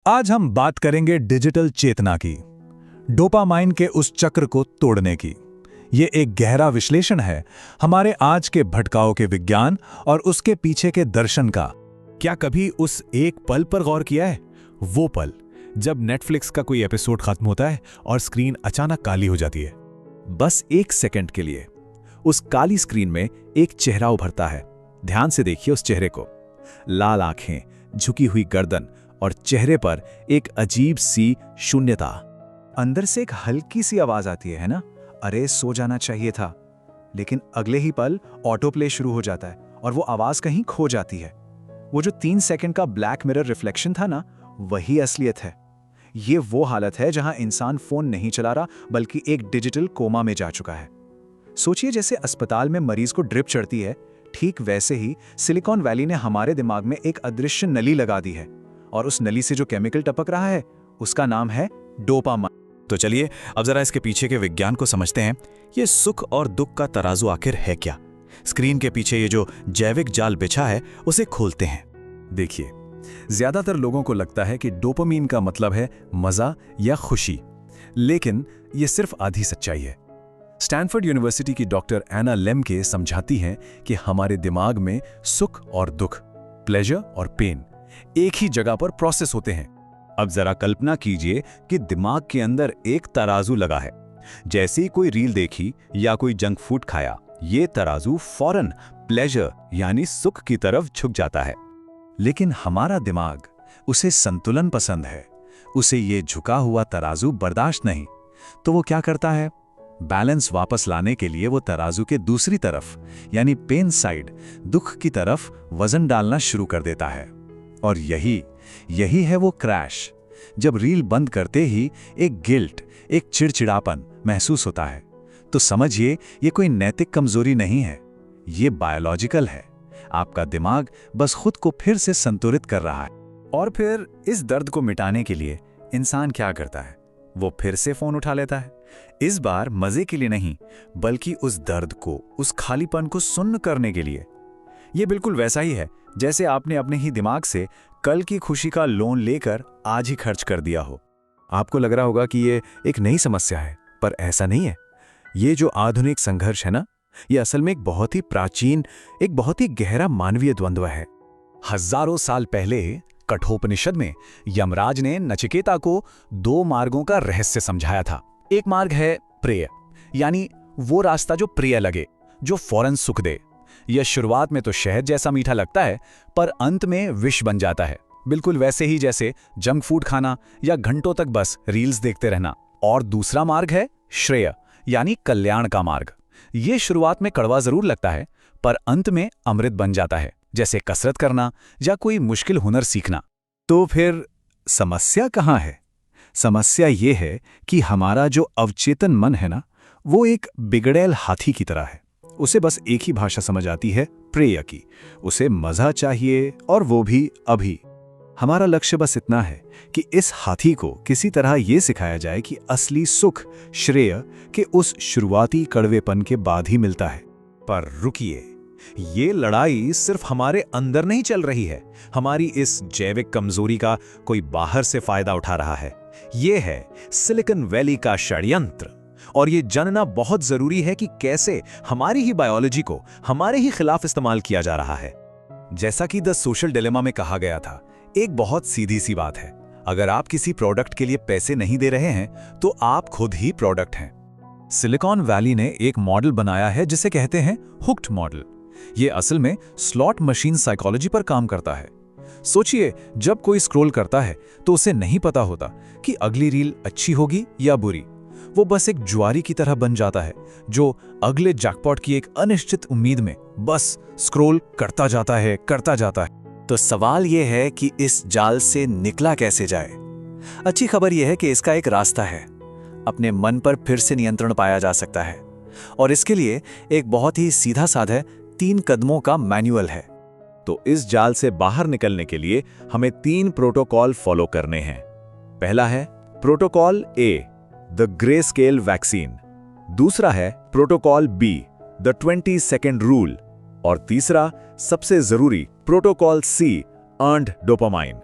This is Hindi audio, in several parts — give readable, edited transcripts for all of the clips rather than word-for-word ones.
आज हम बात करेंगे डिजिटल चेतना की, डोपामाइन के उस चक्र को तोड़ने की। ये एक गहरा विश्लेषण है हमारे आज के भटकाव के विज्ञान और उसके पीछे के दर्शन का। क्या कभी उस एक पल पर गौर किया है? वो पल जब नेटफ्लिक्स का कोई एपिसोड खत्म होता है और स्क्रीन अचानक काली हो जाती है। बस एक सेकंड के लिए उस काली स्क्रीन में एक चेहरा उभरता है। ध्यान से देखिए उस चेहरे को। लाल आंखें, झुकी हुई गर्दन और चेहरे पर एक अजीब सी शून्यता। अंदर से एक हल्की सी आवाज आती है ना, अरे सो जाना चाहिए था। लेकिन अगले ही पल ऑटो प्ले शुरू हो जाता है और वो आवाज कहीं खो जाती है। वो जो 3 सेकंड का ब्लैक मिरर रिफ्लेक्शन था ना, वही असलियत है। ये वो हालत है जहां इंसान फोन नहीं चला रहा बल्कि एक डिजिटल कोमा में जा चुका है। सोचिए जैसे अस्पताल में मरीज को ड्रिप चढ़ती है, ठीक वैसे ही सिलिकॉन वैली ने हमारे दिमाग में एक अदृश्य नली लगा दी है और उस नली से जो केमिकल टपक रहा है उसका नाम है डोपामाइन। तो चलिए अब जरा इसके पीछे के विज्ञान को समझते हैं। ये सुख और दुख का तराजू आखिर है क्या? स्क्रीन के पीछे ये जो जैविक जाल बिछा है उसे खोलते हैं। देखिए, ज्यादातर लोगों को लगता है कि डोपामाइन का मतलब है मजा या खुशी, लेकिन ये सिर्फ आधी सच्चाई है। स्टैनफोर्ड यूनिवर्सिटी की डॉक्टर एना लेम्के समझाती हैं कि हमारे दिमाग में सुख और दुख, प्लेजर और पेन एक ही जगह पर प्रोसेस होते हैं। अब जरा कल्पना कीजिए कि दिमाग के अंदर एक तराजू लगा है। जैसे ही कोई रील देखी या कोई जंक फूड खाया, ये तराजू फौरन प्लेजर यानी सुख की तरफ झुक जाता है। लेकिन हमारा दिमाग उसे संतुलन पसंद है, उसे ये झुका हुआ तराजू बर्दाश्त नहीं। तो वो क्या करता है? बैलेंस वापस लाने के लिए वो तराजू के दूसरी तरफ यानी पेन साइड, दुख की तरफ वजन डालना शुरू कर देता है। और यही है वो क्रैश, जब रील बंद करते ही एक गिल्ट, एक चिड़चिड़ापन महसूस होता है। तो समझिए, ये कोई नैतिक कमजोरी नहीं है, ये बायोलॉजिकल है। आपका दिमाग बस खुद को फिर से संतुलित कर रहा है। और फिर इस दर्द को मिटाने के लिए इंसान क्या करता है? वो फिर से फोन उठा लेता है। इस बार मजे के लिए नहीं, बल्कि उस दर्द को, उस खालीपन को सुन्न करने के लिए। ये बिल्कुल वैसा ही है जैसे आपने अपने ही दिमाग से कल की खुशी का लोन लेकर आज ही खर्च कर दिया हो। आपको लग रहा होगा कि ये एक नई समस्या है, पर ऐसा नहीं है। ये जो आधुनिक संघर्ष है ना, ये असल में एक बहुत ही प्राचीन, एक बहुत ही गहरा मानवीय द्वंद्व है। हजारों साल पहले कठोपनिषद में यमराज ने नचिकेता को 2 मार्गों का रहस्य समझाया था। एक मार्ग है प्रिय, यानी वो रास्ता जो प्रिय लगे, जो फौरन सुख दे। यह शुरुआत में तो शहद जैसा मीठा लगता है, पर अंत में विष बन जाता है। बिल्कुल वैसे ही जैसे जंक फूड खाना या घंटों तक बस रील्स देखते रहना। और दूसरा मार्ग है श्रेय, यानी कल्याण का मार्ग। ये शुरुआत में कड़वा जरूर लगता है, पर अंत में अमृत बन जाता है, जैसे कसरत करना या कोई मुश्किल हुनर सीखना। तो फिर समस्या कहाँ है? समस्या ये है कि हमारा जो अवचेतन मन है ना, वो एक बिगड़ैल हाथी की तरह है। उसे बस एक ही भाषा समझ आती है, प्रेय की। उसे मजा चाहिए, और वो भी अभी। हमारा लक्ष्य बस इतना है कि इस हाथी को किसी तरह ये सिखाया जाए कि असली सुख श्रेय के उस शुरुआती कड़वेपन के बाद ही मिलता है। पर रुकिए, ये लड़ाई सिर्फ हमारे अंदर नहीं चल रही है। हमारी इस जैविक कमजोरी का कोई बाहर से फायदा उठा रहा है। ये है सिलिकॉन वैली का षड्यंत्र। और ये जानना बहुत जरूरी है कि कैसे हमारी ही बायोलॉजी को हमारे ही खिलाफ इस्तेमाल किया जा रहा है। जैसा कि द सोशल डिलेमा में कहा गया था, एक बहुत सीधी सी बात है, अगर आप किसी प्रोडक्ट के लिए पैसे नहीं दे रहे हैं तो आप खुद ही प्रोडक्ट हैं। सिलिकॉन वैली ने एक मॉडल बनाया है जिसे कहते हैं हुक्ड मॉडल। ये असल में स्लॉट मशीन साइकोलॉजी पर काम करता है। सोचिए, जब कोई स्क्रॉल करता है तो उसे नहीं पता होता कि अगली रील अच्छी होगी या बुरी। वो बस एक जुआरी की तरह बन जाता है जो अगले जैकपॉट की एक अनिश्चित उम्मीद में बस स्क्रॉल करता जाता है। तो सवाल यह है कि इस जाल से निकला कैसे जाए? अच्छी खबर यह है कि इसका एक रास्ता है। अपने मन पर फिर से नियंत्रण पाया जा सकता है, और इसके लिए एक बहुत ही सीधा साधा 3 कदमों का मैनुअल है। तो इस जाल से बाहर निकलने के लिए हमें 3 प्रोटोकॉल फॉलो करने हैं। पहला है protocol A, the grey scale vaccine. दूसरा है protocol B, the 20 second rule. और तीसरा सबसे जरूरी प्रोटोकॉल सी, अर्न्ड डोपामाइन।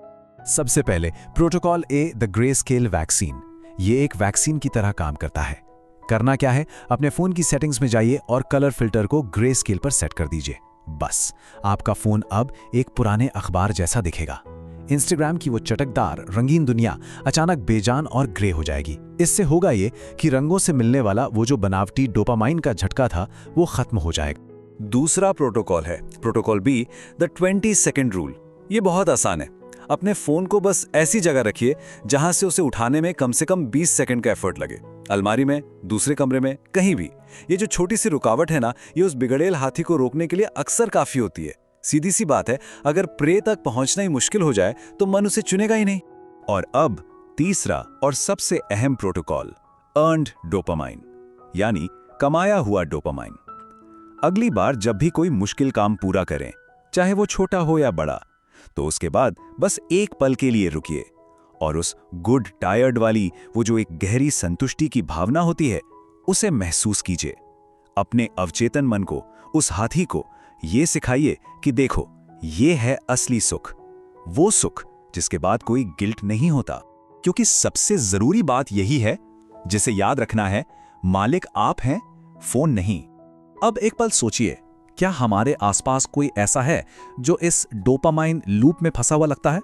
सबसे पहले protocol A, the grey scale vaccine. ये एक वैक्सीन की तरह काम करता है। करना क्या है, अपने फोन की सेटिंग्स में जाइए और कलर फिल्टर को ग्रे स्केल पर सेट कर दीजिए। बस आपका फोन अब एक पुराने अखबार जैसा दिखेगा। इंस्टाग्राम की वो चटकदार रंगीन दुनिया अचानक बेजान और ग्रे हो जाएगी। इससे होगा ये कि रंगों से मिलने वाला वो जो बनावटी डोपामाइन का झटका था वो खत्म हो जाएगा। दूसरा प्रोटोकॉल है protocol B, the 20 second rule. ये बहुत आसान है। अपने फोन को बस ऐसी जगह रखिए जहां से उसे उठाने में कम से कम 20 सेकंड का एफर्ट लगे। अलमारी में, दूसरे कमरे में, कहीं भी। ये जो छोटी सी रुकावट है ना, ये उस बिगड़ेल हाथी को रोकने के लिए अक्सर काफी होती है। सीधी सी बात है, अगर प्रे तक पहुंचना ही मुश्किल हो जाए तो मन उसे चुनेगा ही नहीं। और अब तीसरा और सबसे अहम प्रोटोकॉल, अर्न्ड डोपामाइन, यानी कमाया हुआ डोपामाइन। अगली बार जब भी कोई मुश्किल काम पूरा करें, चाहे वो छोटा हो या बड़ा, तो उसके बाद बस एक पल के लिए रुकिए और उस गुड टायर्ड वाली वो जो एक गहरी संतुष्टि की भावना होती है, उसे महसूस कीजिए। अपने अवचेतन मन को, उस हाथी को ये सिखाइए कि देखो, ये है असली सुख, वो सुख जिसके बाद कोई गिल्ट नहीं होता। क्योंकि सबसे जरूरी बात यही है जिसे याद रखना है, मालिक आप हैं, फोन नहीं। अब एक पल सोचिए, क्या हमारे आसपास कोई ऐसा है जो इस डोपामाइन लूप में फंसा हुआ लगता है?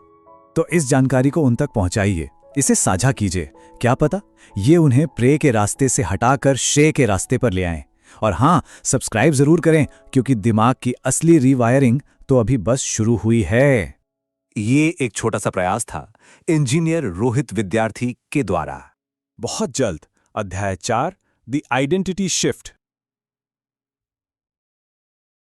तो इस जानकारी को उन तक पहुंचाइए, इसे साझा कीजिए। क्या पता ये उन्हें प्रे के रास्ते से हटाकर शे के रास्ते पर ले आएं। और हाँ, सब्सक्राइब जरूर करें, क्योंकि दिमाग की असली रीवायरिंग तो अभी बस शुरू हुई है। ये एक छोटा सा प्रयास था इंजीनियर रोहित विद्यार्थी के द्वारा। बहुत जल्द अध्याय 4, द आइडेंटिटी शिफ्ट